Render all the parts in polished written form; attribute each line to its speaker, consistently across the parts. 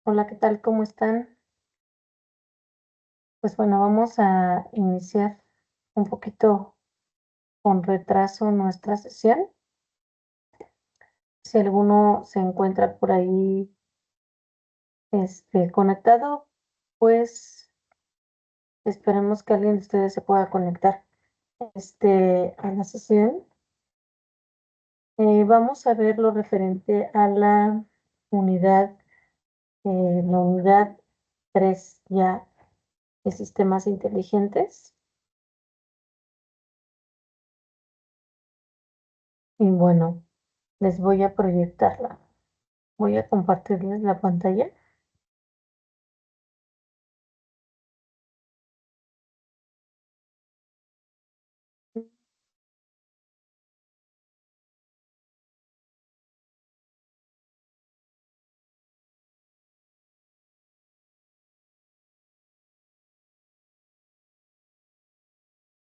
Speaker 1: Hola, ¿qué tal? ¿Cómo están? Pues bueno, vamos a iniciar un poquito con retraso nuestra sesión. Si alguno se encuentra por ahí, conectado, pues esperemos que alguien de ustedes se pueda conectar, a la sesión. Vamos a ver lo referente a unidad, la unidad 3 ya de sistemas inteligentes. Y bueno, les voy a proyectarla. Voy a compartirles la pantalla.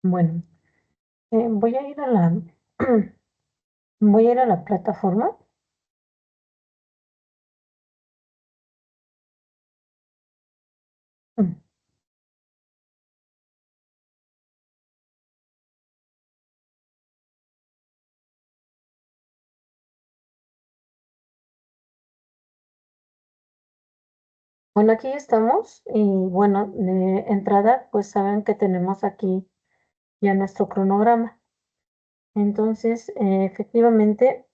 Speaker 1: Bueno, voy a ir a voy a ir a la plataforma. Mm, Bueno, aquí estamos y bueno, de entrada, pues saben que tenemos aquí ya nuestro cronograma. Entonces, efectivamente,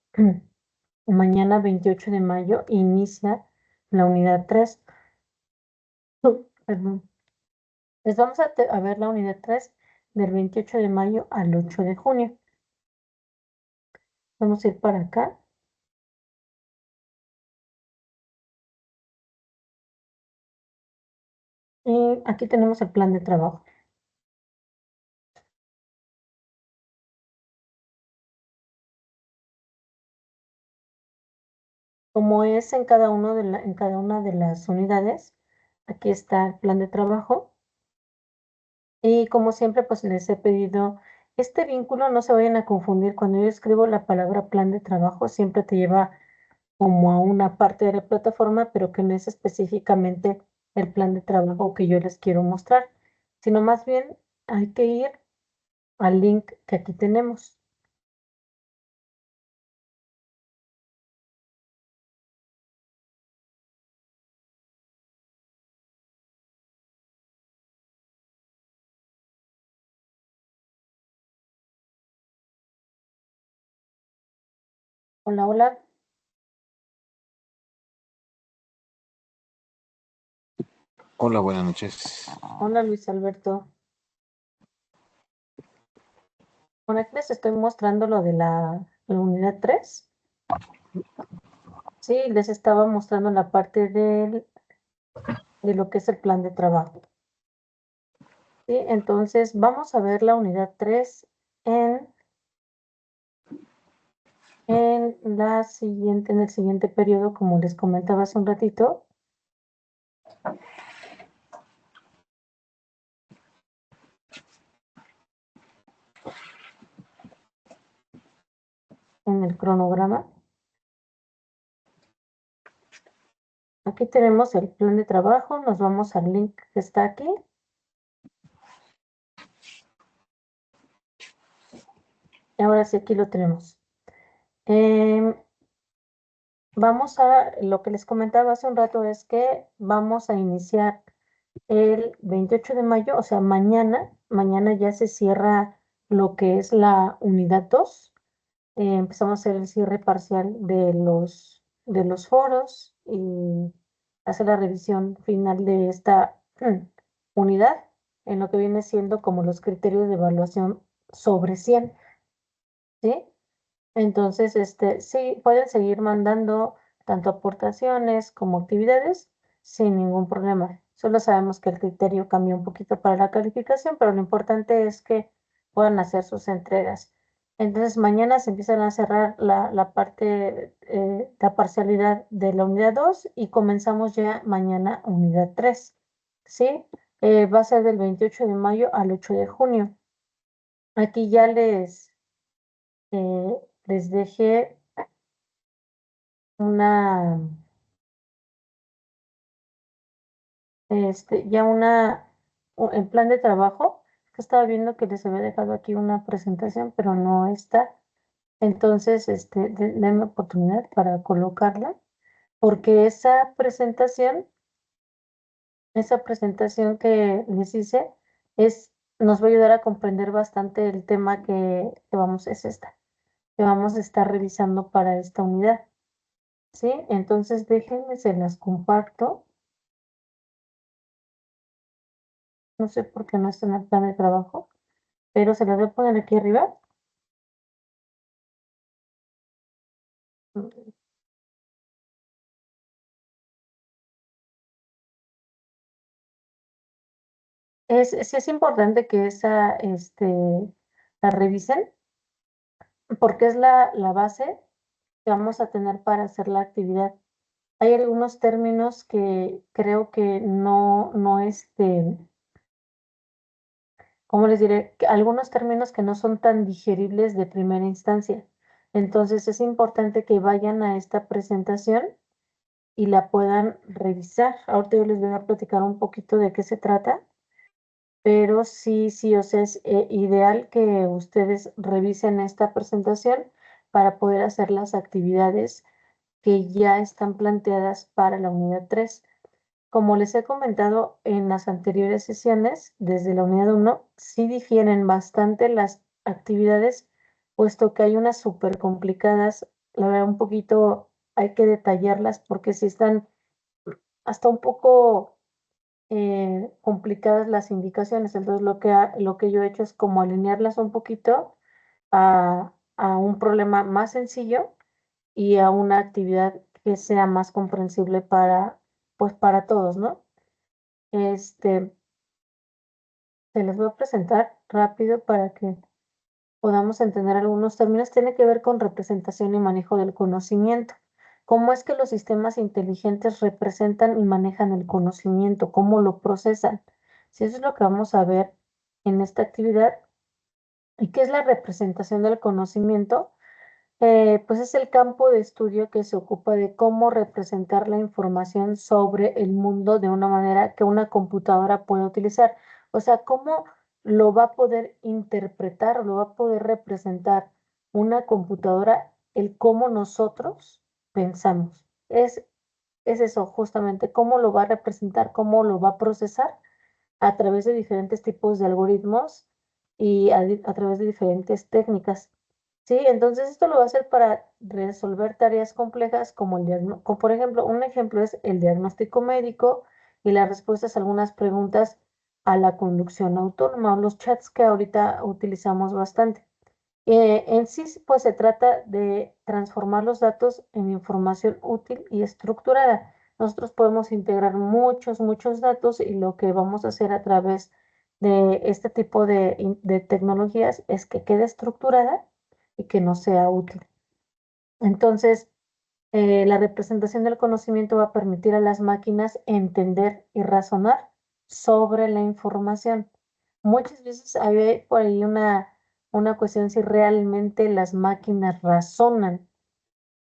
Speaker 1: mañana 28 de mayo inicia la unidad 3. Perdón. Les vamos a ver la unidad 3 del 28 de mayo al 8 de junio. Vamos a ir para acá. Y aquí tenemos el plan de trabajo. Como es en en cada una de las unidades, aquí está el plan de trabajo. Y como siempre, pues les he pedido este vínculo, no se vayan a confundir. Cuando yo escribo la palabra plan de trabajo, siempre te lleva como a una parte de la plataforma, pero que no es específicamente el plan de trabajo que yo les quiero mostrar, sino más bien hay que ir al link que aquí tenemos. Hola, hola,
Speaker 2: Hola, buenas noches.
Speaker 1: hola Luis Alberto. Bueno, aquí les estoy mostrando lo de la unidad 3. Sí, les estaba mostrando la parte de lo que es el plan de trabajo. Sí, entonces vamos a ver la unidad 3 en, en el siguiente periodo, como les comentaba hace un ratito, en el cronograma. Aquí tenemos el plan de trabajo, nos vamos al link que está aquí. Y ahora sí, aquí lo tenemos. Em, lo que les comentaba hace un rato es que vamos a iniciar el 28 de mayo, o sea, mañana ya se cierra lo que es la unidad 2. Empezamos a hacer el cierre parcial de los foros y hacer la revisión final de esta unidad en lo que viene siendo como los criterios de evaluación sobre 100, ¿sí? Entonces, sí, pueden seguir mandando tanto aportaciones como actividades sin ningún problema. Solo sabemos que el criterio cambia un poquito para la calificación, pero lo importante es que puedan hacer sus entregas. Entonces, mañana se empiezan a cerrar la parte, la parcialidad de la unidad 2 y comenzamos ya mañana unidad 3, ¿sí? Va a ser del 28 de mayo al 8 de junio. Aquí ya les dejé una, ya el plan de trabajo, que estaba viendo que les había dejado aquí una presentación, pero no está. Entonces, denme oportunidad para colocarla, porque esa presentación que les hice nos va a ayudar a comprender bastante el tema que vamos a estar revisando para esta unidad. ¿Sí? Entonces, déjenme, se las comparto. No sé por qué no está en el plan de trabajo, pero se las voy a poner aquí arriba. Sí es importante que la revisen, porque es la base que vamos a tener para hacer la actividad. Hay algunos términos que creo que ¿cómo les diré? Algunos términos que no son tan digeribles de primera instancia. Entonces es importante que vayan a esta presentación y la puedan revisar. Ahorita yo les voy a platicar un poquito de qué se trata, pero sí, sí, o sea, es ideal que ustedes revisen esta presentación para poder hacer las actividades que ya están planteadas para la unidad 3. Como les he comentado en las anteriores sesiones, desde la unidad 1, sí difieren bastante las actividades, puesto que hay unas súper complicadas. La verdad, un poquito hay que detallarlas porque sí están hasta un poco complicadas las indicaciones. Entonces, lo que yo he hecho es como alinearlas un poquito a un problema más sencillo y a una actividad que sea más comprensible pues, para todos, ¿no? Este, Se les voy a presentar rápido para que podamos entender algunos términos. Tiene que ver con representación y manejo del conocimiento. ¿Cómo es que los sistemas inteligentes representan y manejan el conocimiento? ¿Cómo lo procesan? Si eso es lo que vamos a ver en esta actividad. ¿Y qué es la representación del conocimiento? Pues es el campo de estudio que se ocupa de cómo representar la información sobre el mundo de una manera que una computadora pueda utilizar. O sea, cómo lo va a poder interpretar o lo va a poder representar una computadora, el cómo nosotros pensamos. Es eso, justamente, cómo lo va a representar, cómo lo va a procesar a través de diferentes tipos de algoritmos y a través de diferentes técnicas. Sí, entonces esto lo va a hacer para resolver tareas complejas como como por ejemplo, un ejemplo es el diagnóstico médico y las respuestas a algunas preguntas a la conducción autónoma o los chats que ahorita utilizamos bastante. En sí, pues se trata de transformar los datos en información útil y estructurada. Nosotros podemos integrar muchos, muchos datos y lo que vamos a hacer a través de este tipo de tecnologías es que quede estructurada y que no sea útil. Entonces, la representación del conocimiento va a permitir a las máquinas entender y razonar sobre la información. Muchas veces hay por ahí una cuestión si realmente las máquinas razonan,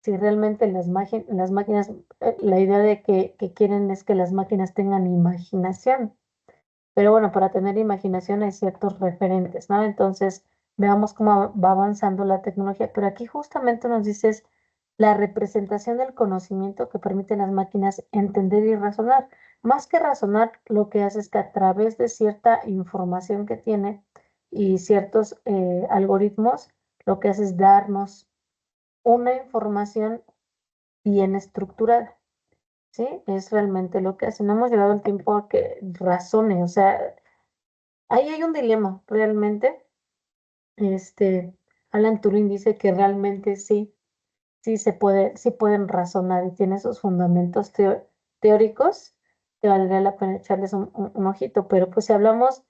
Speaker 1: si realmente las máquinas, la idea de que quieren es que las máquinas tengan imaginación. Pero bueno, para tener imaginación hay ciertos referentes, ¿no? Entonces, veamos cómo va avanzando la tecnología. Pero aquí justamente nos dices la representación del conocimiento que permite a las máquinas entender y razonar. Más que razonar, lo que hace es que a través de cierta información que tiene y ciertos algoritmos, lo que hace es darnos una información bien estructurada. ¿Sí? Es realmente lo que hace. No hemos llegado el tiempo a que razone, o sea, ahí hay un dilema, realmente. Este, Alan Turing dice que realmente sí, sí pueden razonar y tiene esos fundamentos teóricos, que valdría la pena echarles un ojito, pero pues si hablamos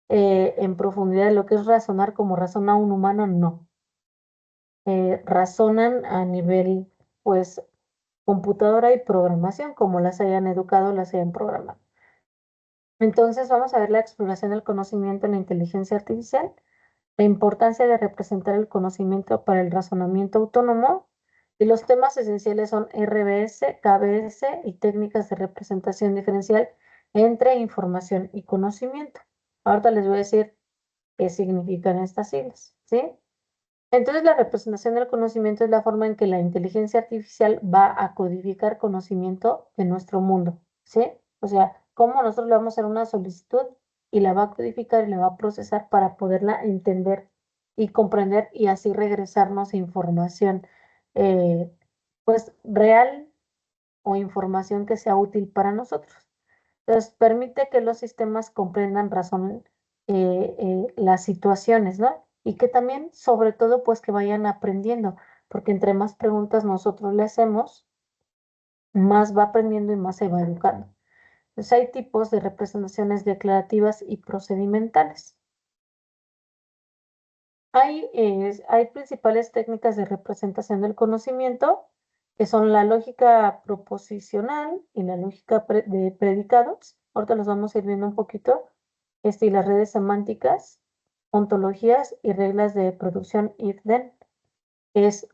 Speaker 1: en profundidad de lo que es razonar como razona un humano, no. Razonan a nivel, pues, computadora y programación, como las hayan educado, las hayan programado. Entonces, vamos a ver la exploración del conocimiento en la inteligencia artificial. La importancia de representar el conocimiento para el razonamiento autónomo y los temas esenciales son RBS, KBS y técnicas de representación diferencial entre información y conocimiento. Ahorita les voy a decir qué significan estas siglas, ¿sí? Entonces, la representación del conocimiento es la forma en que la inteligencia artificial va a codificar conocimiento de nuestro mundo, ¿sí? O sea, cómo nosotros le vamos a hacer una solicitud y la va a codificar y la va a procesar para poderla entender y comprender y así regresarnos información, eh, pues, real o información que sea útil para nosotros. Entonces, permite que los sistemas comprendan, razonen las situaciones, ¿no? Y que también, sobre todo, pues que vayan aprendiendo, porque entre más preguntas nosotros le hacemos, más va aprendiendo y más se va educando. Entonces, hay tipos de representaciones declarativas y procedimentales. Hay principales técnicas de representación del conocimiento, que son la lógica proposicional y la lógica de predicados. Ahorita los vamos a ir viendo un poquito. Y las redes semánticas, ontologías y reglas de producción if-then. Es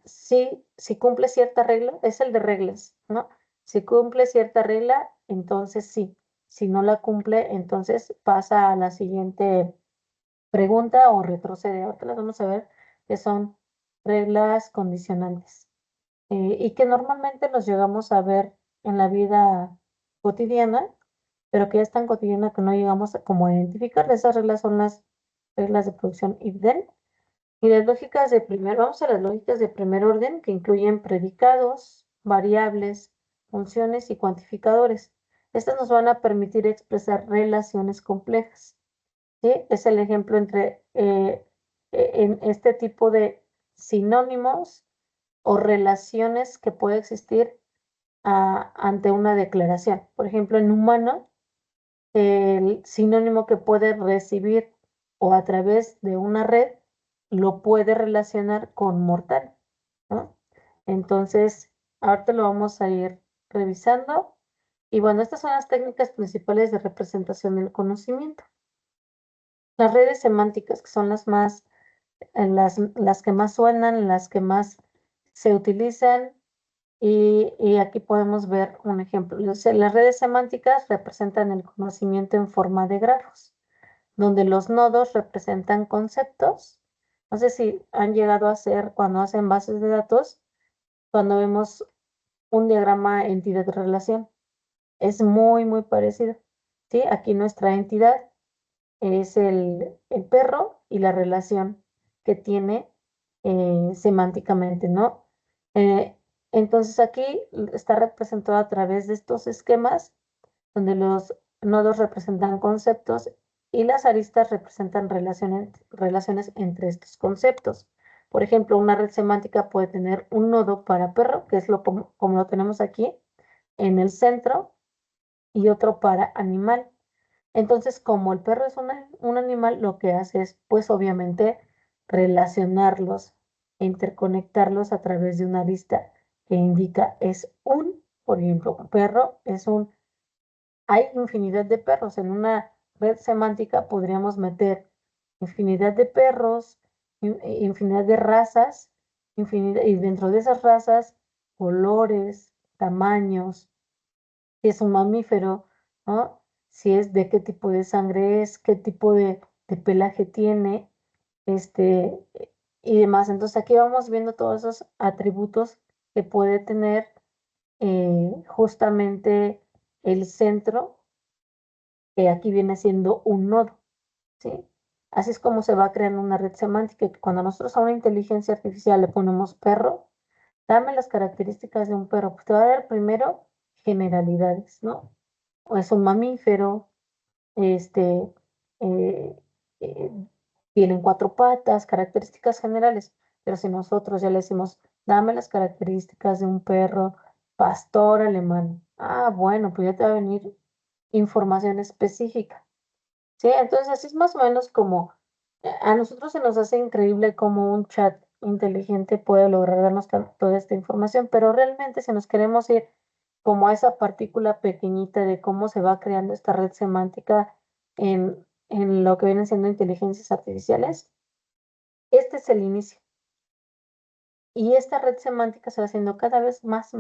Speaker 1: si cumple cierta regla, es el de reglas, ¿no? Si cumple cierta regla, entonces sí. Si no la cumple, entonces pasa a la siguiente pregunta o retrocede. Ahorita las vamos a ver que son reglas condicionantes y que normalmente los llegamos a ver en la vida cotidiana, pero que es tan cotidiana que no llegamos a como a identificar. Esas reglas son las reglas de producción if-then. Y las lógicas de vamos a las lógicas de primer orden que incluyen predicados, variables, funciones y cuantificadores. Estas nos van a permitir expresar relaciones complejas. ¿Sí? Es el ejemplo entre en este tipo de sinónimos o relaciones que puede existir ante una declaración. Por ejemplo, en humano, el sinónimo que puede recibir o a través de una red lo puede relacionar con mortal, ¿no? Entonces, ahorita lo vamos a ir revisando. Y bueno, estas son las técnicas principales de representación del conocimiento. Las redes semánticas, que son las que más suenan, las que más se utilizan, y aquí podemos ver un ejemplo. Las redes semánticas representan el conocimiento en forma de grafos, donde los nodos representan conceptos. No sé si han llegado a hacer cuando hacen bases de datos, cuando vemos un diagrama entidad-relación. Es muy, muy parecido. ¿Sí? Aquí nuestra entidad es el perro y la relación que tiene semánticamente, ¿no? Eh, entonces aquí está representado a través de estos esquemas donde los nodos representan conceptos y las aristas representan relaciones entre estos conceptos. Por ejemplo, una red semántica puede tener un nodo para perro, que es como lo tenemos aquí en el centro, y otro para animal. Entonces, como el perro es un animal, lo que hace es, pues obviamente, relacionarlos e interconectarlos a través de una lista que indica por ejemplo, un perro hay infinidad de perros. En una red semántica podríamos meter infinidad de perros, infinidad de razas, y dentro de esas razas, colores, tamaños, si es un mamífero, ¿no? Si es de qué tipo de sangre es, qué tipo de pelaje tiene, este, y demás. Entonces aquí vamos viendo todos esos atributos que puede tener justamente el centro, que aquí viene siendo un nodo, ¿sí? Así es como se va creando una red semántica, que cuando nosotros a una inteligencia artificial le ponemos perro, dame las características de un perro, pues te va a dar primero generalidades, ¿no? O es un mamífero, este, eh, eh, tienen cuatro patas, características generales, pero si nosotros ya le decimos, dame las características de un perro pastor alemán, bueno, pues ya te va a venir información específica, ¿sí? Entonces así es más o menos como a nosotros se nos hace increíble cómo un chat inteligente puede lograr darnos toda esta información, pero realmente si nos queremos ir como a esa partícula pequeñita de cómo se va creando esta red semántica en lo que vienen siendo inteligencias artificiales, este es el inicio. Y esta red semántica se va haciendo cada vez más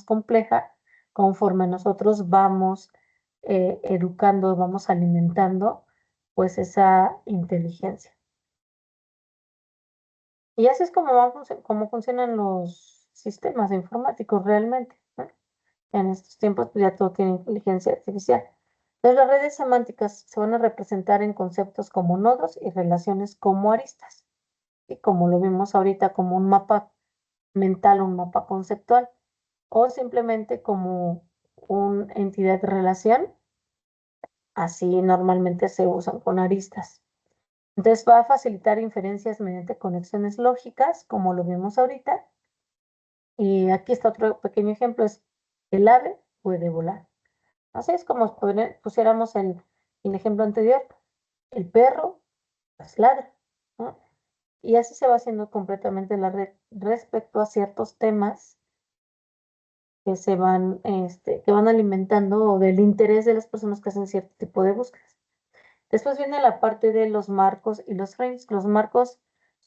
Speaker 1: compleja conforme nosotros vamos educando, vamos alimentando, pues esa inteligencia. Y así es como funcionan los sistemas informáticos realmente, ¿no? En estos tiempos pues, ya todo tiene inteligencia artificial. Entonces, las redes semánticas se van a representar en conceptos como nodos y relaciones como aristas. Y como lo vimos ahorita, como un mapa mental, un mapa conceptual, o simplemente como una entidad de relación, así normalmente se usan con aristas. Entonces va a facilitar inferencias mediante conexiones lógicas, como lo vimos ahorita. Y aquí está otro pequeño ejemplo, es el ave puede volar. Así es como pusiéramos el ejemplo anterior, el perro pues ladra, ¿no? Y así se va haciendo completamente la red respecto a ciertos temas que que van alimentando o del interés de las personas que hacen cierto tipo de búsquedas. Después viene la parte de los marcos y los frames. Los marcos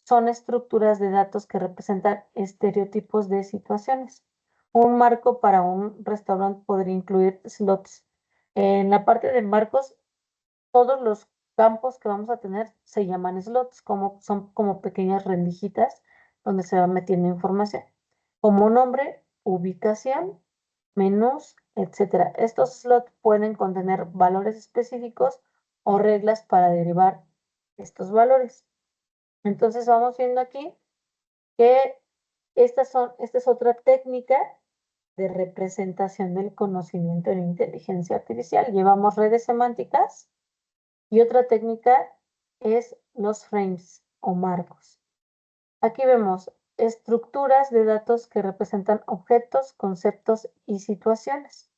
Speaker 1: son estructuras de datos que representan estereotipos de situaciones. Un marco para un restaurante podría incluir slots. En la parte de marcos, todos los campos que vamos a tener se llaman slots, son como pequeñas rendijitas donde se va metiendo información. Como nombre, ubicación, menús, etcétera. Estos slots pueden contener valores específicos o reglas para derivar estos valores. Entonces vamos viendo aquí que esta es otra técnica de representación del conocimiento en inteligencia artificial. Llevamos redes semánticas y otra técnica es los frames o marcos. Aquí vemos estructuras de datos que representan objetos, conceptos y situaciones.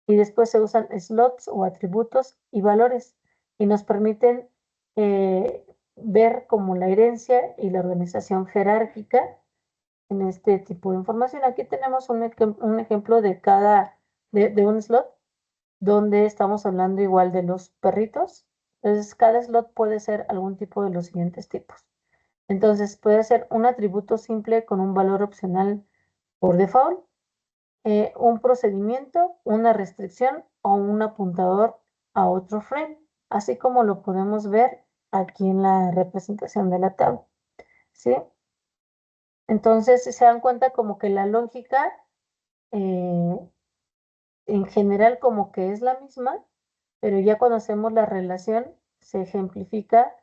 Speaker 1: Y después se usan slots o atributos y valores y nos permiten ver como la herencia y la organización jerárquica en este tipo de información. Aquí tenemos un ejemplo de un slot donde estamos hablando igual de los perritos. Entonces, cada slot puede ser algún tipo de los siguientes tipos. Entonces, puede ser un atributo simple con un valor opcional por default, un procedimiento, una restricción o un apuntador a otro frame, así como lo podemos ver aquí en la representación de la tabla, ¿sí? Entonces, si se dan cuenta como que la lógica eh, en general como que es la misma, pero ya cuando hacemos la relación se ejemplifica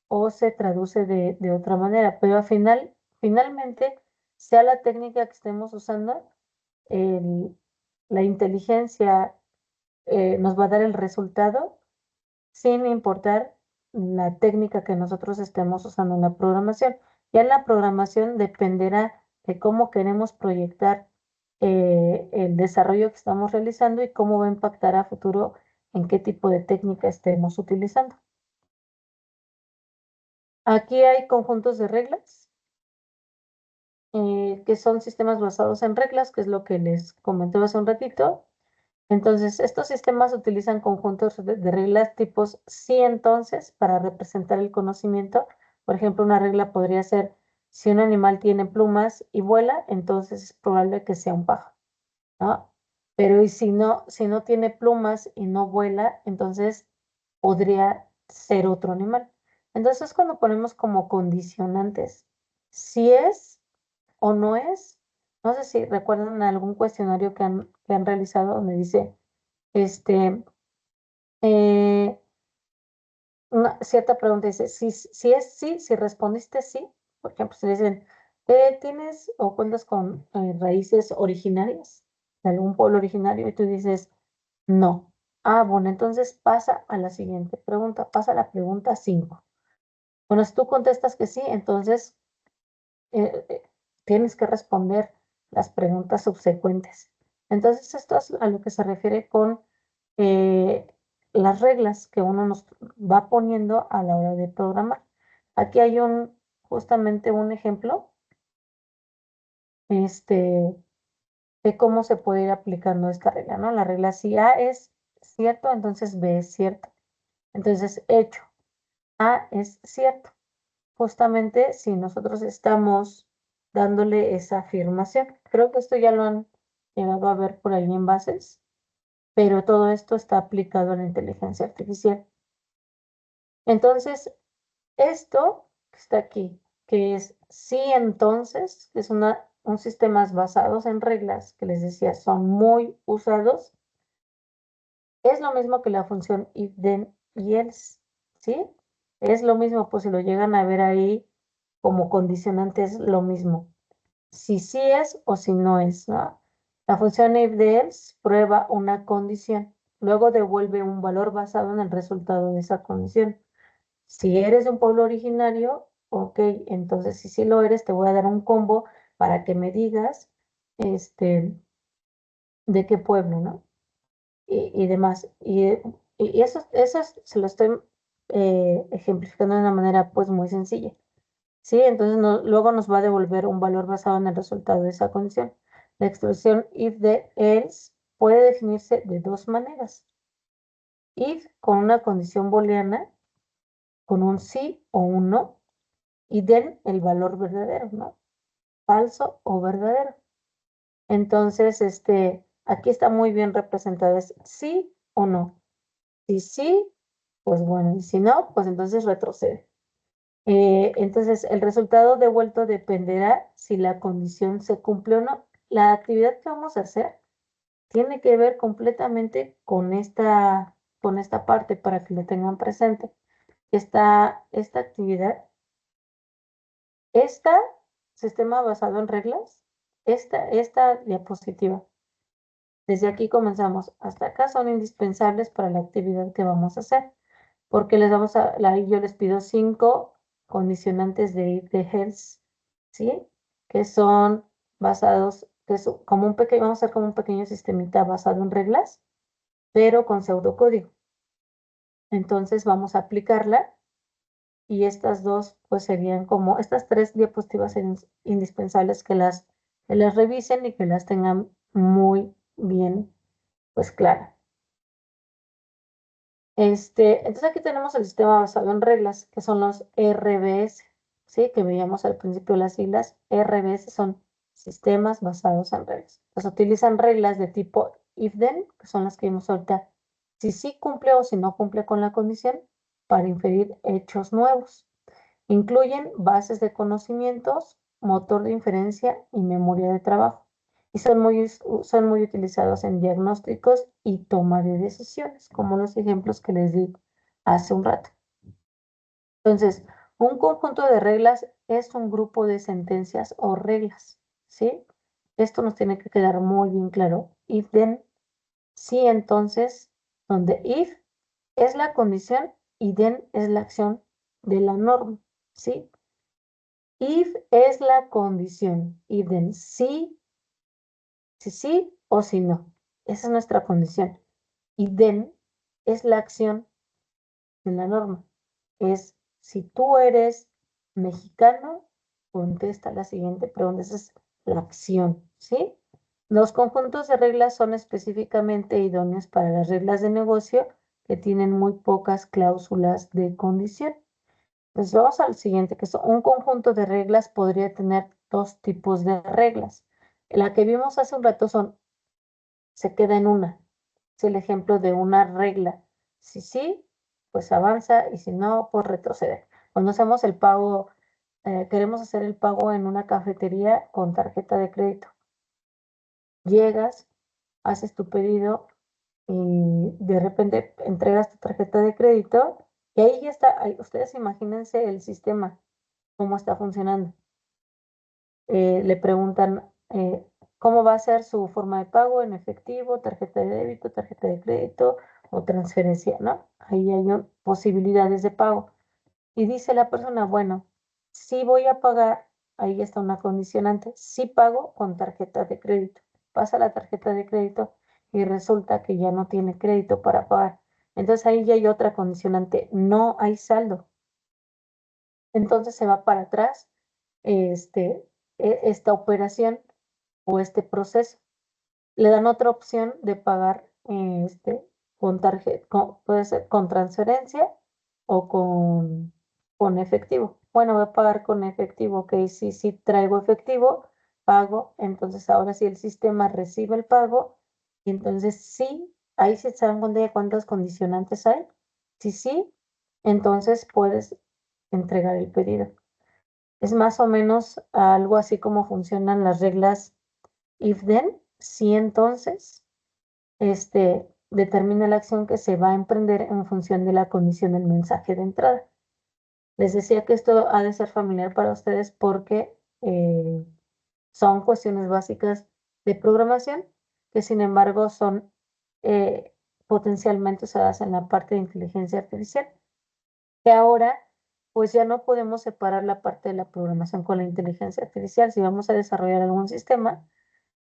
Speaker 1: o se traduce de otra manera, pero finalmente, sea la técnica que estemos usando, el- la inteligencia nos va a dar el resultado sin importar la técnica que nosotros estemos usando en la programación. Ya en la programación dependerá de cómo queremos proyectar el desarrollo que estamos realizando y cómo va a impactar a futuro en qué tipo de técnica estemos utilizando. Aquí hay conjuntos de reglas, que son sistemas basados en reglas, que es lo que les comenté hace un ratito. Entonces, estos sistemas utilizan conjuntos de reglas tipos sí entonces para representar el conocimiento. Por ejemplo, una regla podría ser, si un animal tiene plumas y vuela, entonces es probable que sea un pájaro, ¿no? Pero y si no tiene plumas y no vuela, entonces podría ser otro animal. Entonces, cuando ponemos como condicionantes, si es o no es, no sé si recuerdan algún cuestionario que han realizado donde dice, este, eh, una cierta pregunta dice, si es sí, si respondiste sí, por ejemplo, si le dicen, ¿tienes o cuentas con raíces originarias de algún pueblo originario? Y tú dices, no. Ah, bueno, entonces pasa a la siguiente pregunta, pasa a la pregunta 5. Bueno, si tú contestas que sí, entonces eh, eh, tienes que responder las preguntas subsecuentes. Entonces, esto es a lo que se refiere con eh, las reglas que uno nos va poniendo a la hora de programar. Aquí hay justamente un ejemplo, este, de cómo se puede ir aplicando esta regla, ¿no? La regla si A es cierto, entonces B es cierto. Entonces, hecho, A es cierto. Justamente si nosotros estamos dándole esa afirmación. Creo que esto llegado a ver por ahí en bases, pero todo esto está aplicado a la inteligencia artificial. Entonces, esto que está aquí, que es sí entonces, que es un sistemas basados en reglas, que les decía, son muy usados, es lo mismo que la función if, then y else, ¿sí? Es lo mismo, pues si lo llegan a ver ahí como condicionante, es lo mismo. Si sí es o si no es, ¿no? La función if, then, else prueba una condición, luego devuelve un valor basado en el resultado de esa condición. Si eres de un pueblo originario, ok, entonces si sí lo eres, te voy a dar un combo para que me digas, de qué pueblo, ¿no? Y demás. Y eso se lo estoy ejemplificando de una manera pues muy sencilla. ¿Sí? Entonces luego nos va a devolver un valor basado en el resultado de esa condición. La expresión if de else puede definirse de dos maneras. If con una condición booleana, con un sí o un no, y then el valor verdadero, ¿no? Falso o verdadero. Entonces, aquí está muy bien representado, es sí o no. Si sí, pues bueno, y si no, pues entonces retrocede. Entonces, el resultado devuelto dependerá si la condición se cumple o no. La actividad que vamos a hacer tiene que ver completamente con esta parte para que lo tengan presente. Esta actividad, esta sistema basado en reglas, esta diapositiva. Desde aquí comenzamos hasta acá son indispensables para la actividad que vamos a hacer, porque ahí yo les pido 5 condicionantes de if, de else, ¿sí? Que son basados, como un pequeño, vamos a hacer como un pequeño sistemita basado en reglas, pero con pseudocódigo. Entonces vamos a aplicarla y estas dos, pues serían como, estas 3 diapositivas serían indispensables que las revisen y que las tengan muy bien, pues claras. Entonces aquí tenemos el sistema basado en reglas, que son los RBS, ¿sí? Que veíamos al principio las siglas. RBS son sistemas basados en reglas. Pues utilizan reglas de tipo if-then, que son las que vimos ahorita, si sí cumple o si no cumple con la condición, para inferir hechos nuevos. Incluyen bases de conocimientos, motor de inferencia y memoria de trabajo. Y son muy utilizados en diagnósticos y toma de decisiones, como los ejemplos que les di hace un rato. Entonces, un conjunto de reglas es un grupo de sentencias o reglas, ¿sí? Esto nos tiene que quedar muy bien claro. If then, sí, entonces, donde if es la condición y then es la acción de la norma, ¿sí? If es la condición y then sí, si sí o si no. Esa es nuestra condición. Y then es la acción de la norma. Es si tú eres mexicano, contesta la siguiente pregunta. Esa es la acción, ¿sí? Los conjuntos de reglas son específicamente idóneos para las reglas de negocio que tienen muy pocas cláusulas de condición. Pues vamos al siguiente, que es un conjunto de reglas podría tener dos tipos de reglas. La que vimos hace un rato se queda en una. Es el ejemplo de una regla. Si sí, pues avanza y si no, pues retrocede. Cuando hacemos el pago, queremos hacer el pago en una cafetería con tarjeta de crédito. Llegas, haces tu pedido y de repente entregas tu tarjeta de crédito y ahí ya está. Ustedes imagínense el sistema cómo está funcionando. Le preguntan cómo va a ser su forma de pago en efectivo, tarjeta de débito, tarjeta de crédito o transferencia, ¿no? Ahí hay posibilidades de pago. Y dice la persona, bueno, si voy a pagar, ahí está una condicionante, si pago con tarjeta de crédito. Pasa la tarjeta de crédito y resulta que ya no tiene crédito para pagar. Entonces ahí ya hay otra condicionante, no hay saldo. Entonces se va para atrás esta operación o este proceso. Le dan otra opción de pagar con tarjeta, puede ser con transferencia o con efectivo. Bueno, voy a pagar con efectivo, ok, sí, sí traigo efectivo, pago, entonces ahora sí el sistema recibe el pago y entonces sí, ahí se dan cuenta de cuántas condicionantes hay. Si sí, entonces puedes entregar el pedido. Es más o menos algo así como funcionan las reglas if then, si entonces, determina la acción que se va a emprender en función de la condición del mensaje de entrada. Les decía que esto ha de ser familiar para ustedes porque son cuestiones básicas de programación que sin embargo son eh, potencialmente usadas en la parte de inteligencia artificial, que ahora pues ya no podemos separar la parte de la programación con la inteligencia artificial. Si vamos a desarrollar algún sistema,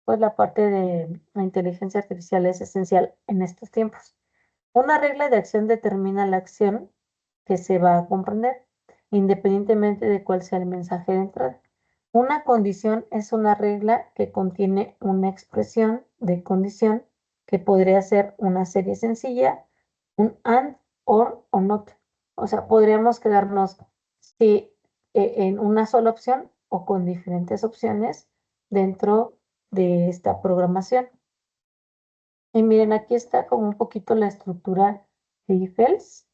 Speaker 1: pues la parte de la inteligencia artificial es esencial en estos tiempos. Una regla de acción determina la acción que se va a comprender, independientemente de cuál sea el mensaje de entrada. Una condición es una regla que contiene una expresión de condición que podría ser una serie sencilla, un and, or o not. O sea, podríamos quedarnos si, en una sola opción o con diferentes opciones dentro de esta programación. Y miren, aquí está como un poquito la estructura de if-else.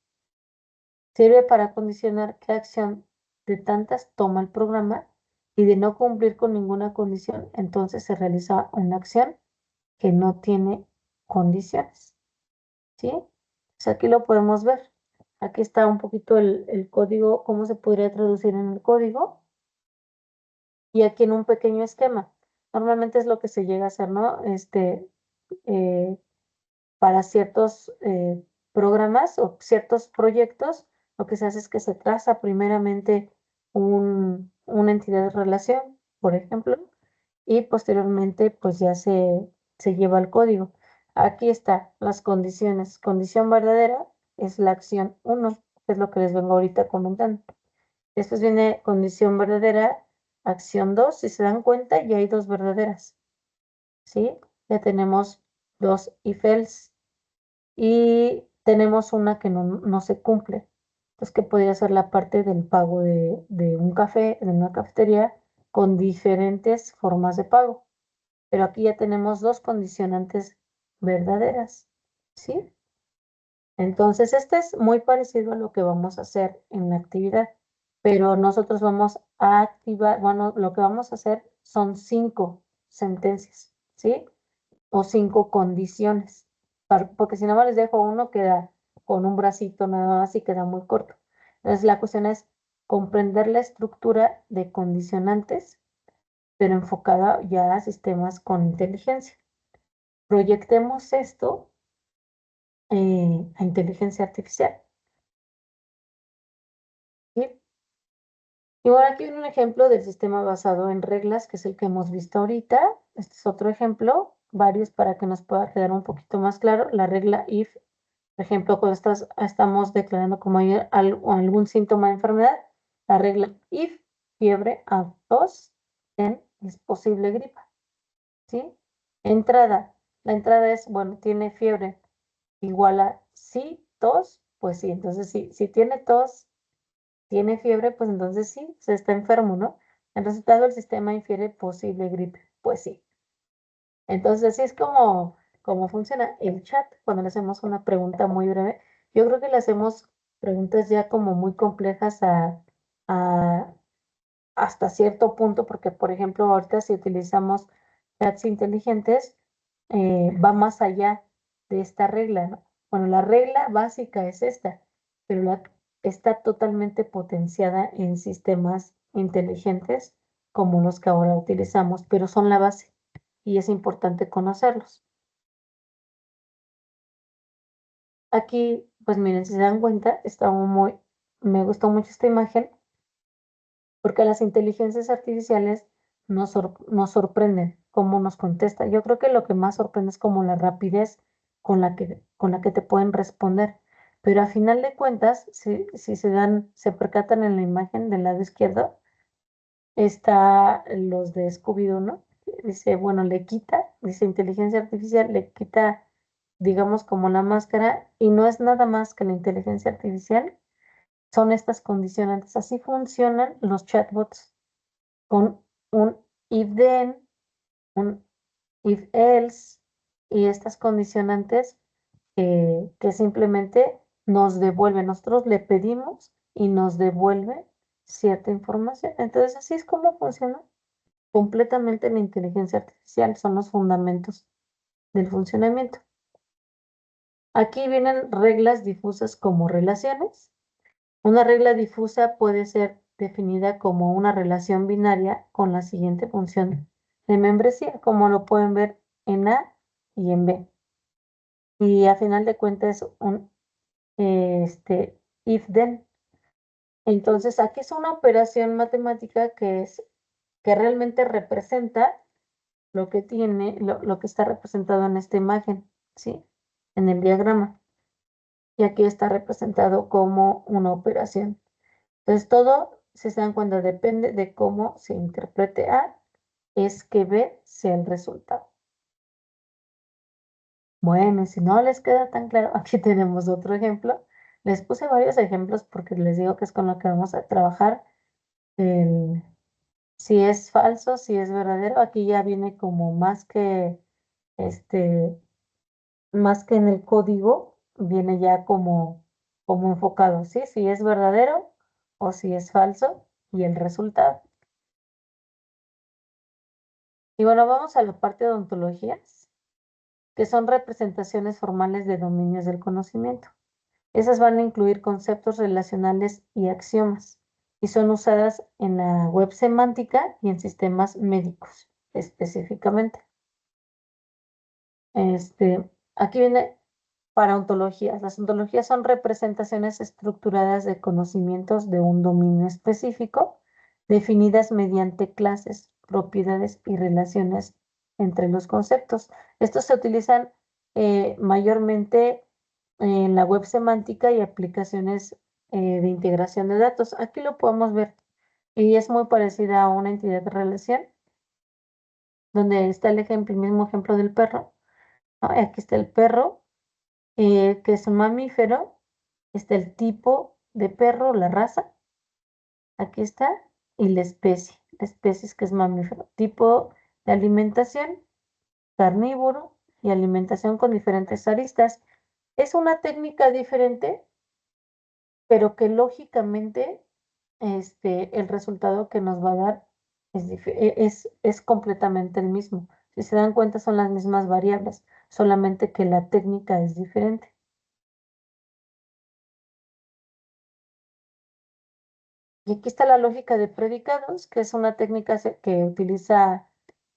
Speaker 1: Sirve para condicionar qué acción de tantas toma el programa y de no cumplir con ninguna condición, entonces se realiza una acción que no tiene condiciones. ¿Sí? Pues aquí lo podemos ver. Aquí está un poquito el código, cómo se podría traducir en el código. Y aquí en un pequeño esquema. Normalmente es lo que se llega a hacer, ¿no? Eh, para ciertos programas o ciertos proyectos, lo que se hace es que se traza primeramente una entidad de relación, por ejemplo, y posteriormente pues ya se lleva al código. Aquí está las condiciones. Condición verdadera es la acción 1, que es lo que les vengo ahorita comentando. Después viene condición verdadera, acción 2. Si se dan cuenta, ya hay dos verdaderas, ¿sí? Ya tenemos dos if else y tenemos una que no se cumple. Entonces, que podría ser la parte del pago de un café en una cafetería con diferentes formas de pago. Pero aquí ya tenemos dos condicionantes verdaderas, ¿sí? Entonces, este es muy parecido a lo que vamos a hacer en la actividad, pero nosotros vamos a activar, bueno, lo que vamos a hacer son 5 sentencias, ¿sí? O 5 condiciones, porque si nada más les dejo uno, queda con un bracito nada más y queda muy corto. Entonces, la cuestión es comprender la estructura de condicionantes, pero enfocada ya a sistemas con inteligencia. Proyectemos esto a inteligencia artificial, ¿sí? Y bueno, aquí viene un ejemplo del sistema basado en reglas, que es el que hemos visto ahorita. Este es otro ejemplo, varios para que nos pueda quedar un poquito más claro. La regla if, por ejemplo, cuando estamos declarando como hay algún síntoma de enfermedad, la regla if, fiebre a tos, then es posible gripa, ¿sí? Entrada, la entrada es, bueno, tiene fiebre igual a sí, tos, pues sí, entonces sí, si tiene tos, tiene fiebre, pues entonces sí, se está enfermo, ¿no? El resultado del sistema infiere posible gripe, pues sí. Entonces así es como funciona el chat cuando le hacemos una pregunta muy breve. Yo creo que le hacemos preguntas ya como muy complejas a- hasta cierto punto, porque por ejemplo ahorita si utilizamos chats inteligentes, va más allá de esta regla, ¿no? Bueno, la regla básica es esta, pero está totalmente potenciada en sistemas inteligentes como los que ahora utilizamos, pero son la base y es importante conocerlos. Aquí, pues miren, si se dan cuenta, me gustó mucho esta imagen porque las inteligencias artificiales nos sorprenden cómo nos contesta. Yo creo que lo que más sorprende es como la rapidez con la que te pueden responder. Pero a final de cuentas, si se percatan en la imagen del lado izquierdo, está los de Scooby-Doo, ¿no? Dice, bueno, dice inteligencia artificial, le quita, digamos, como la máscara, y no es nada más que la inteligencia artificial, son estas condicionantes. Así funcionan los chatbots con un if then, un if else, y estas condicionantes que simplemente nos devuelven. Nosotros le pedimos y nos devuelve cierta información. Entonces, así es como funciona completamente la inteligencia artificial. Son los fundamentos del funcionamiento. Aquí vienen reglas difusas como relaciones. Una regla difusa puede ser definida como una relación binaria con la siguiente función de membresía, como lo pueden ver en A y en B. Y a final de cuentas es un if then. Entonces, aquí es una operación matemática que realmente representa lo que tiene, lo que está representado en esta imagen, ¿sí? En el diagrama. Y aquí está representado como una operación. Entonces, todo, si se dan cuenta, depende de cómo se interprete A, es que B sea el resultado. Bueno, y si no les queda tan claro, aquí tenemos otro ejemplo. Les puse varios ejemplos porque les digo que es con lo que vamos a trabajar. Si es falso, si es verdadero, aquí ya viene como este, más que en el código, viene ya como enfocado, ¿sí? Si es verdadero o si es falso y el resultado. Y bueno, vamos a la parte de ontologías, que son representaciones formales de dominios del conocimiento. Esas van a incluir conceptos relacionales y axiomas, y son usadas en la web semántica y en sistemas médicos específicamente. Aquí viene para ontologías. Las ontologías son representaciones estructuradas de conocimientos de un dominio específico, definidas mediante clases, propiedades y relaciones entre los conceptos. Estos se utilizan mayormente en la web semántica y aplicaciones de integración de datos. Aquí lo podemos ver y es muy parecida a una entidad de relación, donde está el ejemplo, el mismo ejemplo del perro, ¿no? Aquí está el perro, que es un mamífero, está el tipo de perro, la raza, aquí está, y la especie es que es mamífero, tipo de alimentación, carnívoro y alimentación con diferentes aristas. Es una técnica diferente, pero que lógicamente el resultado que nos va a dar es completamente el mismo. Si se dan cuenta, son las mismas variables, solamente que la técnica es diferente. Y aquí está la lógica de predicados, que es una técnica que utiliza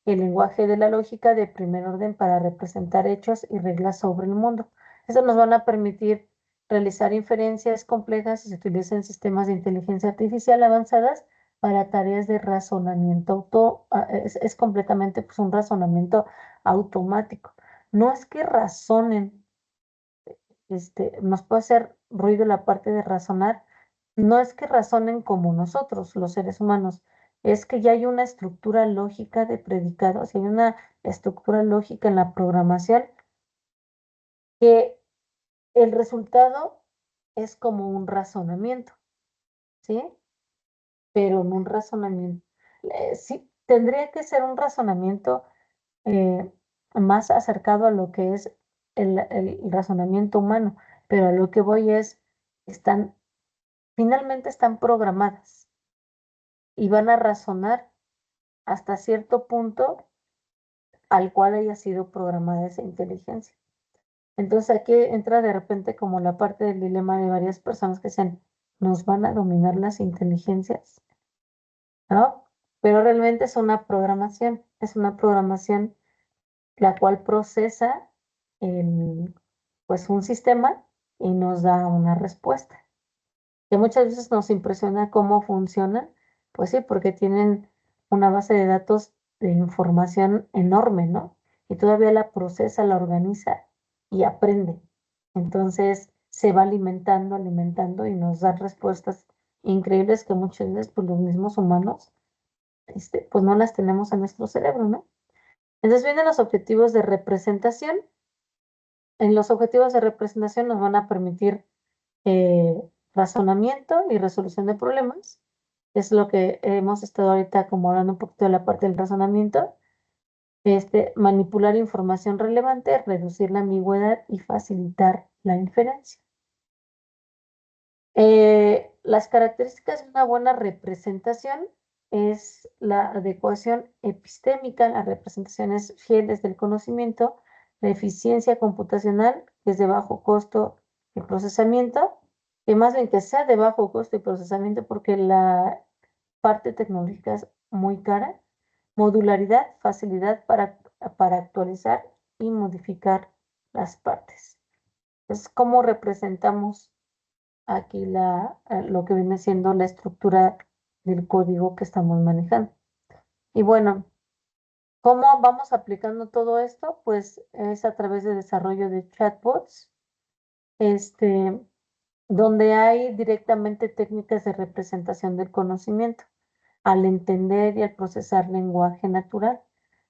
Speaker 1: el lenguaje de la lógica de primer orden para representar hechos y reglas sobre el mundo. Eso nos van a permitir realizar inferencias complejas y se utilizan en sistemas de inteligencia artificial avanzadas para tareas de razonamiento es completamente pues, un razonamiento automático. No es que razonen, nos puede hacer ruido la parte de razonar, no es que razonen como nosotros, los seres humanos, es que ya hay una estructura lógica de predicados y hay una estructura lógica en la programación que el resultado es como un razonamiento, ¿sí? Pero no un razonamiento. Sí, tendría que ser un razonamiento eh, más acercado a lo que es el razonamiento humano, pero a lo que voy es, finalmente están programadas y van a razonar hasta cierto punto al cual haya sido programada esa inteligencia. Entonces aquí entra de repente como la parte del dilema de varias personas que dicen, ¿nos van a dominar las inteligencias? ¿No? Pero realmente es una programación la cual procesa pues un sistema y nos da una respuesta. Que muchas veces nos impresiona cómo funcionan, pues sí, porque tienen una base de datos de información enorme, ¿no? Y todavía la procesa, la organiza y aprende. Entonces se va alimentando, alimentando y nos da respuestas increíbles que muchas veces pues, los mismos humanos pues no las tenemos en nuestro cerebro, ¿no? Entonces vienen los objetivos de representación. En los objetivos de representación nos van a permitir razonamiento y resolución de problemas. Es lo que hemos estado ahorita como hablando un poquito de la parte del razonamiento. Manipular información relevante, reducir la ambigüedad y facilitar la inferencia. Las características de una buena representación es la adecuación epistémica, las representaciones fieles del conocimiento, la eficiencia computacional, que es de bajo costo de procesamiento, que más bien que sea de bajo costo de procesamiento porque la parte tecnológica es muy cara, modularidad, facilidad para actualizar y modificar las partes. Es cómo representamos aquí lo que viene siendo la estructura del código que estamos manejando. Y bueno, ¿cómo vamos aplicando todo esto? Pues es a través de desarrollo de chatbots, donde hay directamente técnicas de representación del conocimiento, al entender y al procesar lenguaje natural.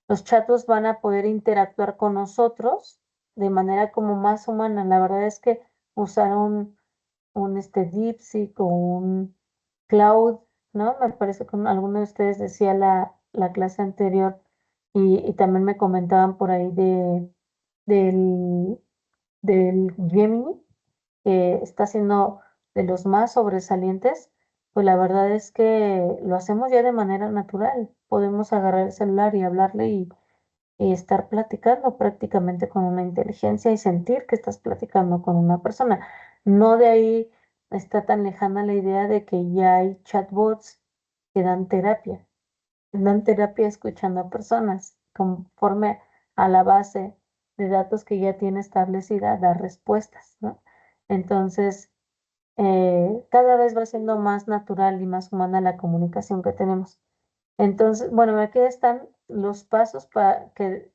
Speaker 1: Los chatbots van a poder interactuar con nosotros de manera como más humana. La verdad es que usar un DeepSeek o un Cloud, ¿no? Me parece que alguno de ustedes decía la clase anterior y también me comentaban por ahí del, del Gemini, que está siendo de los más sobresalientes. Pues la verdad es que lo hacemos ya de manera natural. Podemos agarrar el celular y hablarle y estar platicando prácticamente con una inteligencia y sentir que estás platicando con una persona. No de ahí está tan lejana la idea de que ya hay chatbots que dan terapia escuchando a personas conforme a la base de datos que ya tiene establecida, dar respuestas, ¿no? Entonces, cada vez va siendo más natural y más humana la comunicación que tenemos. Entonces, bueno, aquí están los pasos para que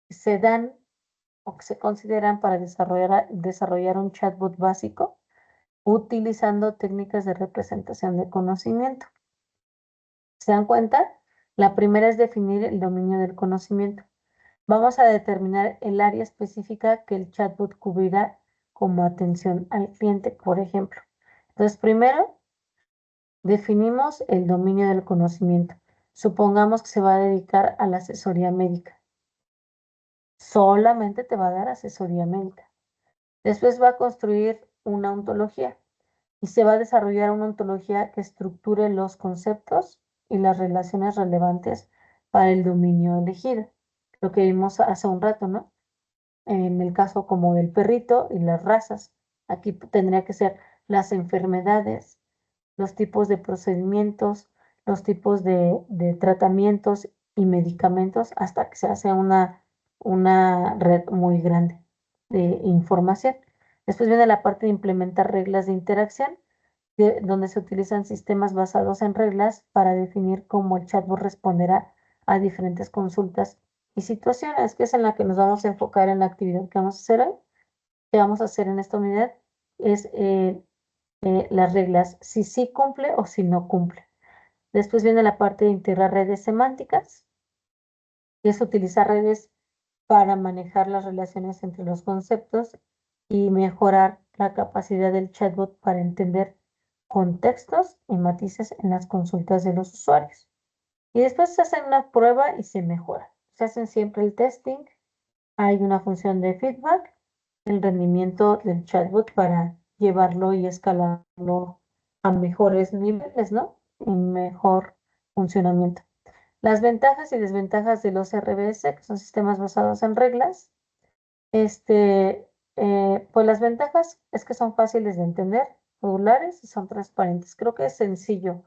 Speaker 1: se dan o que se consideran para desarrollar un chatbot básico utilizando técnicas de representación de conocimiento. ¿Se dan cuenta? La primera es definir el dominio del conocimiento. Vamos a determinar el área específica que el chatbot cubrirá como atención al cliente, por ejemplo. Entonces, primero definimos el dominio del conocimiento. Supongamos que se va a dedicar a la asesoría médica. Solamente te va a dar asesoría médica. Después va a construir una ontología y se va a desarrollar una ontología que estructure los conceptos y las relaciones relevantes para el dominio elegido. Lo que vimos hace un rato, ¿no? En el caso como del perrito y las razas. Aquí tendría que ser las enfermedades, los tipos de procedimientos, los tipos de tratamientos y medicamentos hasta que se hace una red muy grande de información. Después viene la parte de implementar reglas de interacción, donde se utilizan sistemas basados en reglas para definir cómo el chatbot responderá a diferentes consultas y situaciones, que es en la que nos vamos a enfocar en la actividad que vamos a hacer hoy. Que vamos a hacer en esta unidad es las reglas, si sí cumple o si no cumple. Después viene la parte de integrar redes semánticas, que es utilizar redes para manejar las relaciones entre los conceptos y mejorar la capacidad del chatbot para entender contextos y matices en las consultas de los usuarios. Y después se hace una prueba y se mejora. Se hacen siempre el testing, hay una función de feedback, el rendimiento del chatbot para llevarlo y escalarlo a mejores niveles, ¿no? Un mejor funcionamiento. Las ventajas y desventajas de los RBS, que son sistemas basados en reglas. Pues las ventajas es que son fáciles de entender, modulares y son transparentes. Creo que es sencillo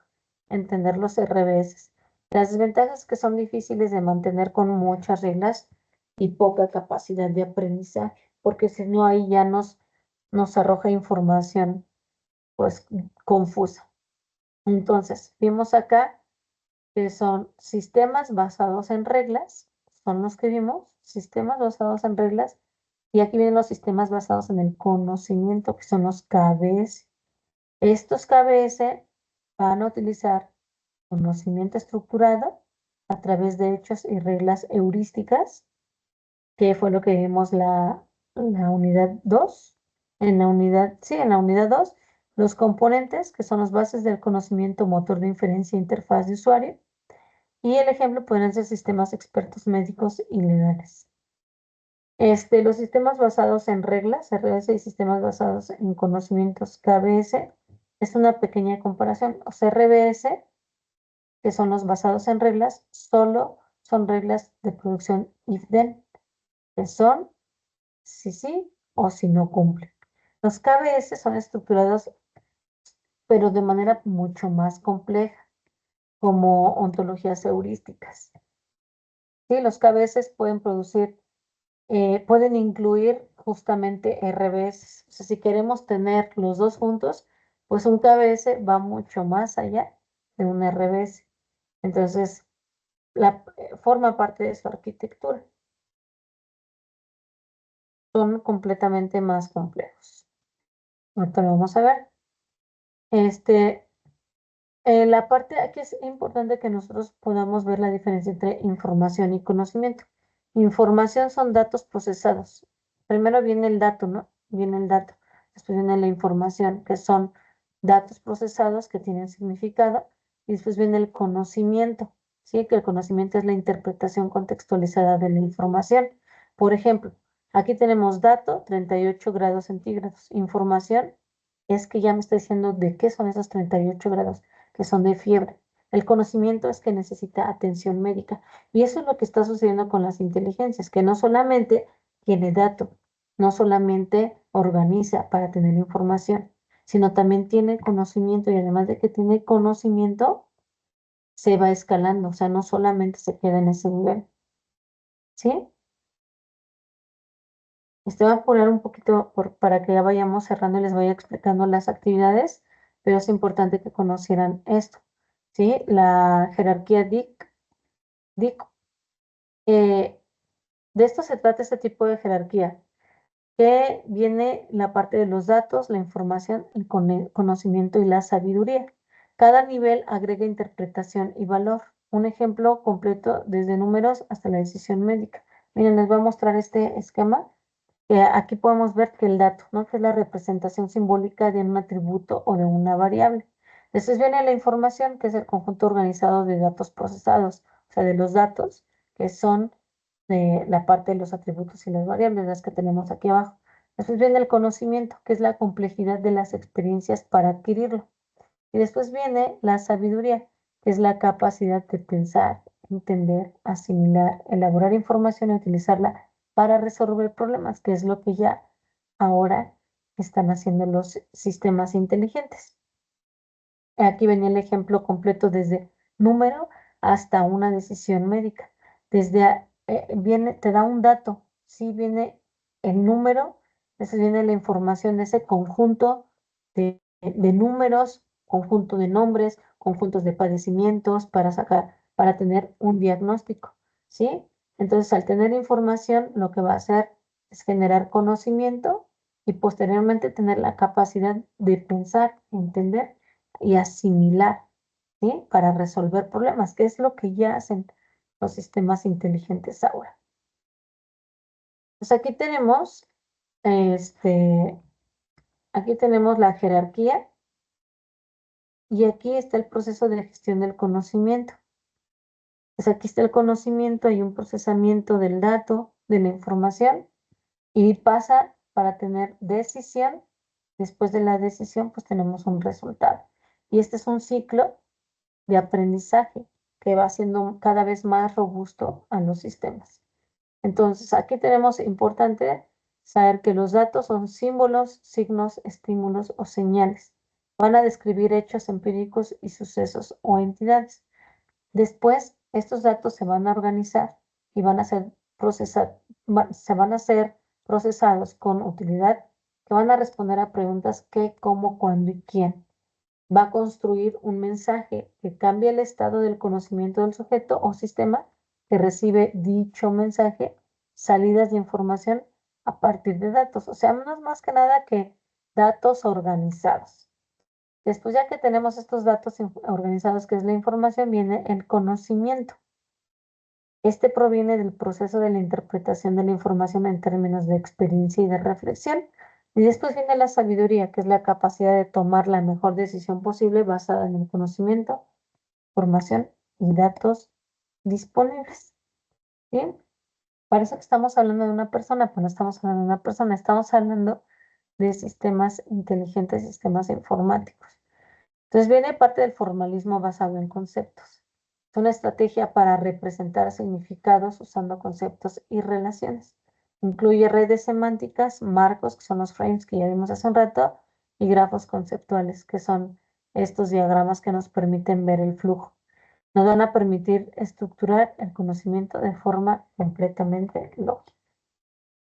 Speaker 1: entender los RBS. Las desventajas es que son difíciles de mantener con muchas reglas y poca capacidad de aprendizaje, porque si no ahí ya nos arroja información pues confusa. Entonces, vimos acá que son sistemas basados en reglas, son los que vimos, sistemas basados en reglas, y aquí vienen los sistemas basados en el conocimiento, que son los KBS. Estos KBS van a utilizar conocimiento estructurado a través de hechos y reglas heurísticas, que fue lo que vimos la unidad 2. En la unidad 2 Los componentes, que son las bases del conocimiento, motor de inferencia e interfaz de usuario. Y el ejemplo pueden ser sistemas expertos médicos y legales. Los sistemas basados en reglas, RS, y sistemas basados en conocimientos, KBS, es una pequeña comparación. O sea, RBS, que son los basados en reglas, solo son reglas de producción if-then, que son si sí o si no cumple. Los KBS son estructurados, pero de manera mucho más compleja, como ontologías heurísticas. ¿Sí? Los KBS pueden incluir justamente RBS. O sea, si queremos tener los dos juntos, pues un KBS va mucho más allá de un RBS. Entonces, forma parte de su arquitectura. Son completamente más complejos. Ahorita lo vamos a ver. La parte aquí es importante que nosotros podamos ver la diferencia entre información y conocimiento. Información son datos procesados. Primero viene el dato, ¿no? Viene el dato. Después viene la información, que son datos procesados que tienen significado. Y después viene el conocimiento, ¿sí? Que el conocimiento es la interpretación contextualizada de la información. Por ejemplo, aquí tenemos dato, 38 grados centígrados. Información es que ya me está diciendo de qué son esos 38 grados, que son de fiebre. El conocimiento es que necesita atención médica. Y eso es lo que está sucediendo con las inteligencias, que no solamente tiene dato, no solamente organiza para tener información, sino también tiene conocimiento, y además de que tiene conocimiento, se va escalando, o sea, no solamente se queda en ese nivel. ¿Sí? Voy a apurar un poquito para que ya vayamos cerrando y les vaya explicando las actividades, pero es importante que conocieran esto. ¿Sí? La jerarquía DIC. De esto se trata este tipo de jerarquía, que viene la parte de los datos, la información, el conocimiento y la sabiduría. Cada nivel agrega interpretación y valor. Un ejemplo completo desde números hasta la decisión médica. Miren, les voy a mostrar este esquema. Aquí podemos ver que el dato, ¿no? Que es la representación simbólica de un atributo o de una variable. Después viene la información, que es el conjunto organizado de datos procesados, o sea, de los datos, que son de la parte de los atributos y las variables, las que tenemos aquí abajo. Después viene el conocimiento, que es la complejidad de las experiencias para adquirirlo. Y después viene la sabiduría, que es la capacidad de pensar, entender, asimilar, elaborar información y utilizarla para resolver problemas, que es lo que ya ahora están haciendo los sistemas inteligentes. Aquí venía el ejemplo completo desde número hasta una decisión médica. Te da un dato, sí viene el número, después viene la información de ese conjunto de números, conjunto de nombres, conjuntos de padecimientos para tener un diagnóstico, ¿sí? Entonces, al tener información, lo que va a hacer es generar conocimiento y posteriormente tener la capacidad de pensar, entender y asimilar, ¿sí? Para resolver problemas, que es lo que ya hacen los sistemas inteligentes ahora. Pues este, aquí tenemos la jerarquía y aquí está el proceso de gestión del conocimiento. Pues aquí está el conocimiento, hay un procesamiento del dato, de la información y pasa para tener decisión. Después de la decisión, pues tenemos un resultado. Y este es un ciclo de aprendizaje que va siendo cada vez más robusto a los sistemas. Entonces, aquí tenemos importante saber que los datos son símbolos, signos, estímulos o señales. Van a describir hechos empíricos y sucesos o entidades. Después, estos datos se van a organizar y se van a ser procesados con utilidad, que van a responder a preguntas qué, cómo, cuándo y quién. Va a construir un mensaje que cambia el estado del conocimiento del sujeto o sistema que recibe dicho mensaje, salidas de información a partir de datos. O sea, no es más que nada que datos organizados. Después, ya que tenemos estos datos organizados, que es la información, viene el conocimiento. Este proviene del proceso de la interpretación de la información en términos de experiencia y de reflexión. Y después viene la sabiduría, que es la capacidad de tomar la mejor decisión posible basada en el conocimiento, formación y datos disponibles. ¿Bien? Parece que estamos hablando de una persona, pero no estamos hablando de una persona, estamos hablando de sistemas inteligentes, sistemas informáticos. Entonces viene parte del formalismo basado en conceptos. Es una estrategia para representar significados usando conceptos y relaciones. Incluye redes semánticas, marcos, que son los frames que ya vimos hace un rato, y grafos conceptuales, que son estos diagramas que nos permiten ver el flujo. Nos van a permitir estructurar el conocimiento de forma completamente lógica.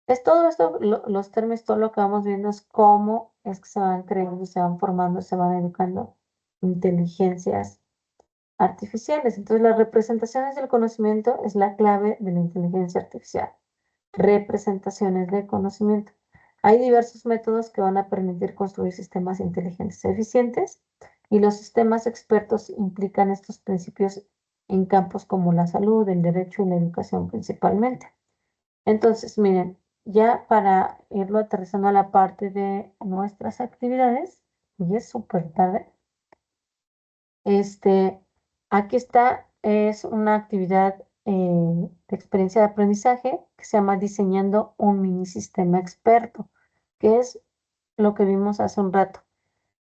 Speaker 1: Es todo esto, los términos, todo lo que vamos viendo es cómo es que se van creando, se van formando, se van educando inteligencias artificiales. Entonces, las representaciones del conocimiento es la clave de la inteligencia artificial. Representaciones de conocimiento. Hay diversos métodos que van a permitir construir sistemas inteligentes eficientes y los sistemas expertos implican estos principios en campos como la salud, el derecho y la educación principalmente. Entonces, miren, ya para irlo aterrizando a la parte de nuestras actividades, y es súper tarde, este, aquí está, es una actividad de experiencia de aprendizaje que se llama diseñando un mini sistema experto, que es lo que vimos hace un rato.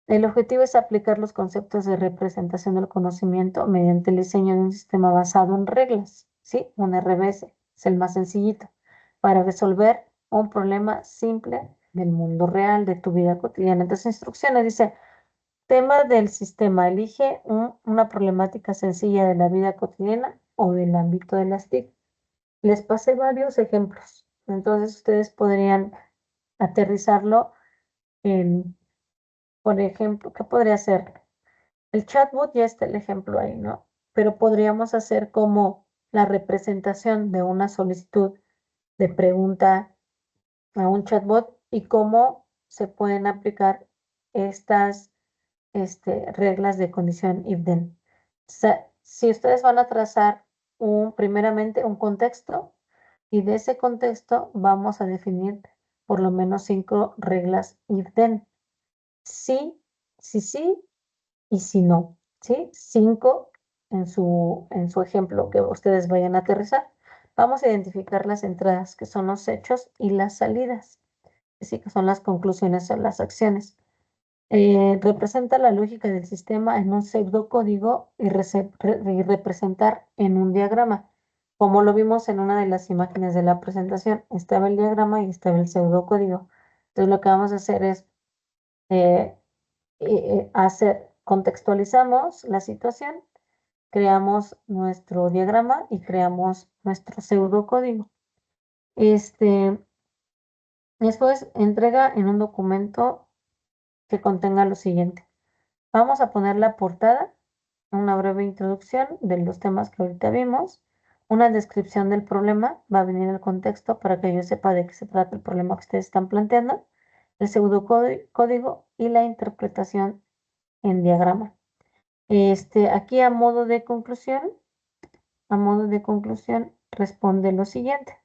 Speaker 1: El objetivo es aplicar los conceptos de representación del conocimiento mediante el diseño de un sistema basado en reglas, ¿sí? Un RBS, es el más sencillito, para resolver un problema simple del mundo real, de tu vida cotidiana. Entonces, instrucciones, dice, tema del sistema, elige una problemática sencilla de la vida cotidiana o del ámbito de las TIC. Les pasé varios ejemplos, entonces ustedes podrían aterrizarlo en, por ejemplo, ¿qué podría ser? El chatbot ya está el ejemplo ahí, ¿no? Pero podríamos hacer como la representación de una solicitud de pregunta a un chatbot y cómo se pueden aplicar estas reglas de condición if then. Si ustedes van a trazar primeramente un contexto y de ese contexto vamos a definir por lo menos 5 reglas if then. Sí, sí, sí y si no, ¿sí? 5 en su ejemplo que ustedes vayan a aterrizar. Vamos a identificar las entradas, que son los hechos, y las salidas, que son las conclusiones o las acciones. Representa la lógica del sistema en un pseudocódigo y representar en un diagrama. Como lo vimos en una de las imágenes de la presentación, estaba el diagrama y estaba el pseudocódigo. Entonces lo que vamos a hacer es eh, contextualizamos la situación, creamos nuestro diagrama y creamos nuestro pseudocódigo. Después entrega en un documento que contenga lo siguiente. Vamos a poner la portada, una breve introducción de los temas que ahorita vimos, una descripción del problema, va a venir el contexto para que yo sepa de qué se trata el problema que ustedes están planteando, el pseudocódigo y la interpretación en diagrama. Aquí a modo de conclusión, responde lo siguiente.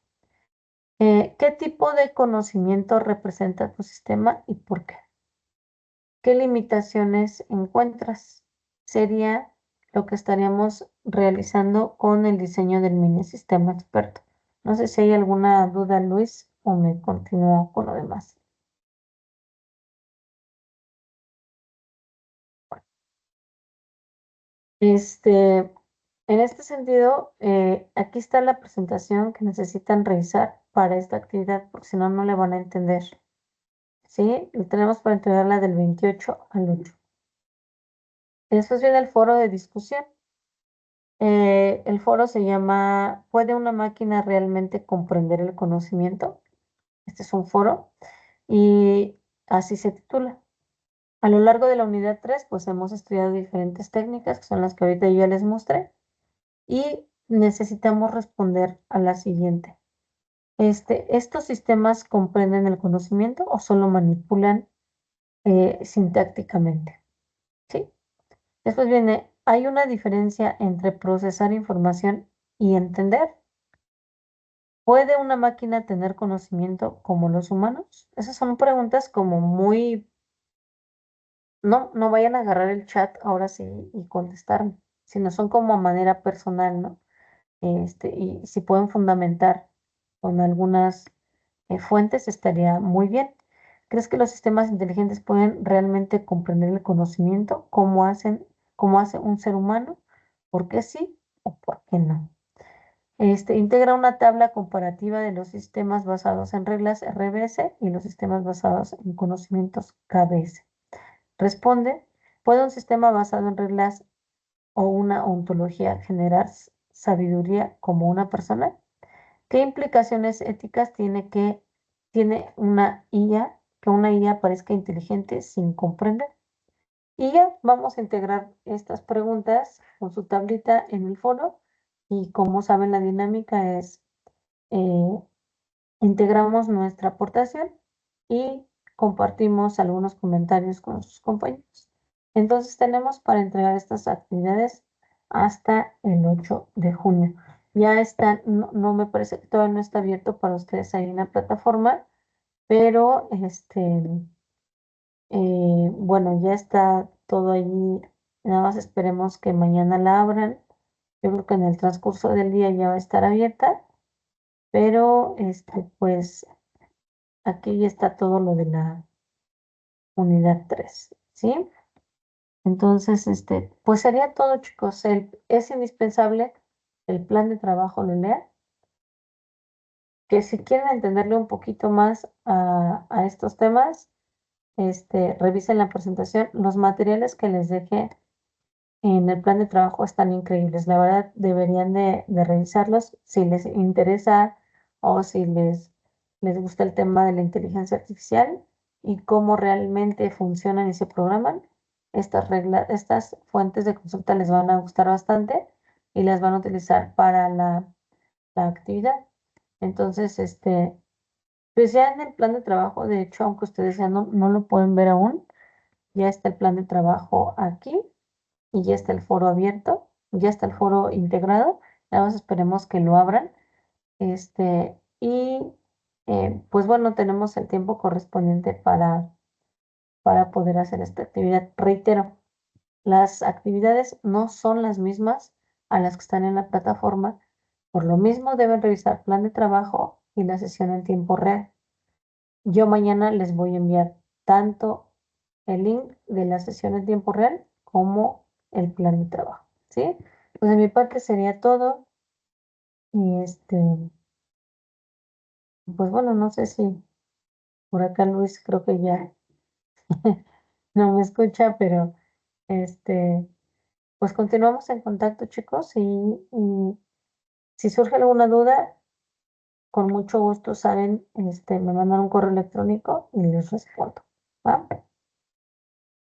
Speaker 1: ¿Qué tipo de conocimiento representa tu sistema y por qué? ¿Qué limitaciones encuentras? Sería lo que estaríamos realizando con el diseño del mini sistema experto. No sé si hay alguna duda, Luis, o me continúo con lo demás. En este sentido, aquí está la presentación que necesitan revisar para esta actividad, porque si no, no le van a entender. ¿Sí? Y tenemos para entregarla del 28 al 8. Después viene el foro de discusión. El foro se llama ¿Puede una máquina realmente comprender el conocimiento? Este es un foro y así se titula. A lo largo de la unidad 3, pues hemos estudiado diferentes técnicas, que son las que ahorita yo ya les mostré, y necesitamos responder a la siguiente. ¿Estos sistemas comprenden el conocimiento o solo manipulan sintácticamente? ¿Sí? Después viene, ¿hay una diferencia entre procesar información y entender? ¿Puede una máquina tener conocimiento como los humanos? Esas son preguntas como muy... No vayan a agarrar el chat ahora sí y contestarme, sino son como a manera personal, ¿no? Y si pueden fundamentar con algunas fuentes, estaría muy bien. ¿Crees que los sistemas inteligentes pueden realmente comprender el conocimiento? ¿Cómo hace un ser humano? ¿Por qué sí o por qué no? Integra una tabla comparativa de los sistemas basados en reglas RBS y los sistemas basados en conocimientos KBS. Responde, ¿puede un sistema basado en reglas o una ontología generar sabiduría como una persona? ¿Qué implicaciones éticas tiene una IA, que una IA parezca inteligente sin comprender? Y ya vamos a integrar estas preguntas con su tablita en el foro y como saben la dinámica es eh, integramos nuestra aportación y compartimos algunos comentarios con sus compañeros. Entonces tenemos para entregar estas actividades hasta el 8 de junio. Ya están, no me parece que todavía no está abierto para ustedes ahí en la plataforma, pero bueno, ya está todo allí. Nada más esperemos que mañana la abran. Yo creo que en el transcurso del día ya va a estar abierta, pero pues aquí ya está todo lo de la unidad 3, ¿sí? Entonces, pues sería todo, chicos. Es indispensable el plan de trabajo lo lean, que si quieren entenderle un poquito más a estos temas, revisen la presentación. Los materiales que les dejé en el plan de trabajo están increíbles. La verdad, deberían de revisarlos si les interesa o si les gusta el tema de la inteligencia artificial y cómo realmente funcionan y se programan. Estas reglas, estas fuentes de consulta les van a gustar bastante y las van a utilizar para la actividad. Entonces, pues ya en el plan de trabajo, de hecho, aunque ustedes ya no lo pueden ver aún, ya está el plan de trabajo aquí y ya está el foro abierto, ya está el foro integrado, nada más esperemos que lo abran, y pues bueno, tenemos el tiempo correspondiente para poder hacer esta actividad. Reitero, las actividades no son las mismas a las que están en la plataforma, por lo mismo deben revisar plan de trabajo y la sesión en tiempo real. Yo mañana les voy a enviar tanto el link de la sesión en tiempo real como el plan de trabajo, ¿sí? Pues de mi parte sería todo. Y pues bueno, no sé si por acá Luis creo que ya no me escucha, pero este, pues continuamos en contacto, chicos, y si surge alguna duda, con mucho gusto saben, me mandan un correo electrónico y les respondo, ¿va?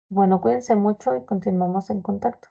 Speaker 1: Bueno, cuídense mucho y continuamos en contacto.